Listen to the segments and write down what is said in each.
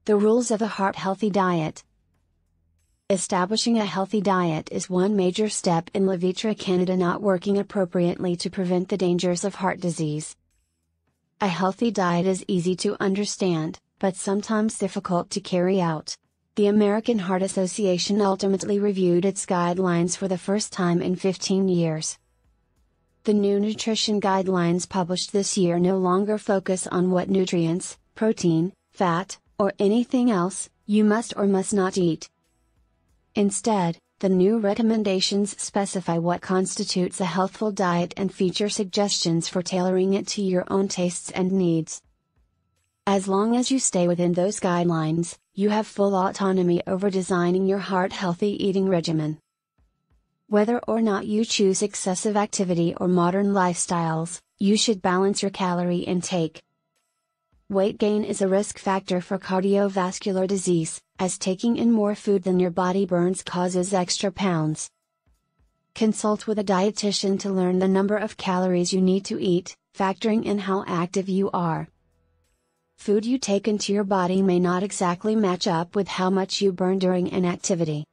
The rules of a heart-healthy diet. Establishing a healthy diet is one major step in levitra Canada not working appropriately to prevent the dangers of heart disease. A healthy diet is easy to understand, but sometimes difficult to carry out. The American Heart Association ultimately reviewed its guidelines for the first time in 15 years. The new nutrition guidelines published this year no longer focus on what nutrients, protein, fat, or anything else, you must or must not eat. Instead, the new recommendations specify what constitutes a healthful diet and feature suggestions for tailoring it to your own tastes and needs. As long as you stay within those guidelines, you have full autonomy over designing your heart-healthy eating regimen. Whether or not you choose excessive activity or modern lifestyles, you should balance your calorie intake. Weight gain is a risk factor for cardiovascular disease, as taking in more food than your body burns causes extra pounds. Consult with a dietitian to learn the number of calories you need to eat, factoring in how active you are. Food you take into your body may not exactly match up with how much you burn during an activity.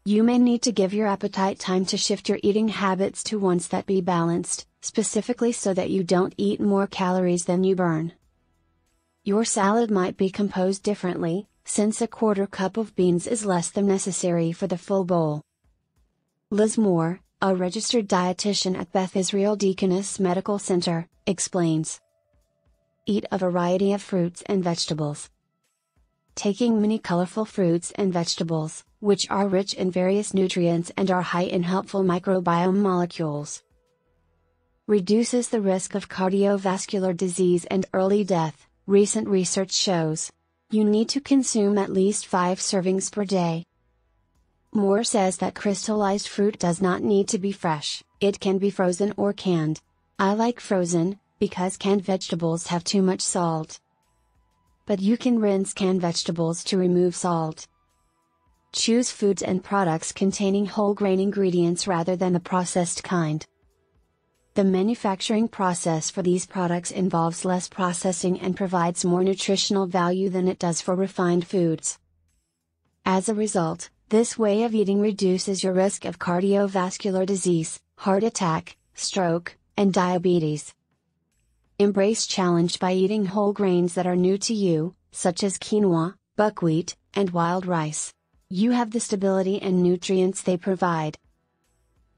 You may need to give your appetite time to shift your eating habits to ones that be balanced, specifically so that you don't eat more calories than you burn. Your salad might be composed differently, since a quarter cup of beans is less than necessary for the full bowl. Liz Moore, a registered dietitian at Beth Israel Deaconess Medical Center, explains. Eat a variety of fruits and vegetables. Taking many colorful fruits and vegetables, which are rich in various nutrients and are high in helpful microbiome molecules, reduces the risk of cardiovascular disease and early death, recent research shows. You need to consume at least 5 servings per day. Moore says that crystallized fruit does not need to be fresh, it can be frozen or canned. I like frozen, because canned vegetables have too much salt. But you can rinse canned vegetables to remove salt. Choose foods and products containing whole grain ingredients rather than the processed kind. The manufacturing process for these products involves less processing and provides more nutritional value than it does for refined foods. As a result, this way of eating reduces your risk of cardiovascular disease, heart attack, stroke, and diabetes. Embrace challenge by eating whole grains that are new to you, such as quinoa, buckwheat, and wild rice. You have the stability and nutrients they provide.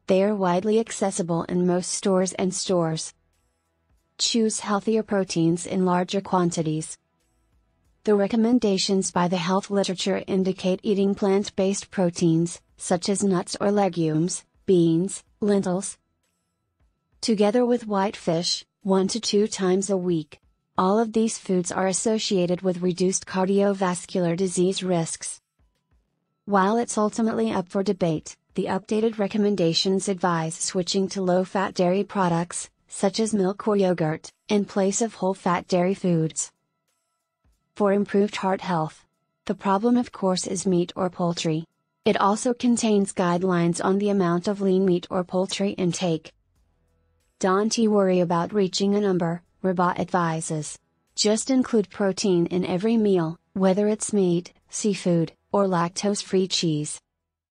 They are widely accessible in most stores and stores. Choose healthier proteins in larger quantities. The recommendations by the health literature indicate eating plant-based proteins, such as nuts or legumes, beans, lentils, together with white fish, 1 to 2 times a week. All of these foods are associated with reduced cardiovascular disease risks. While it's ultimately up for debate, the updated recommendations advise switching to low-fat dairy products, such as milk or yogurt, in place of whole-fat dairy foods. For improved heart health. The problem of course is meat or poultry. It also contains guidelines on the amount of lean meat or poultry intake. Don't worry about reaching a number, Rabat advises. Just include protein in every meal, whether it's meat, seafood, or lactose-free cheese.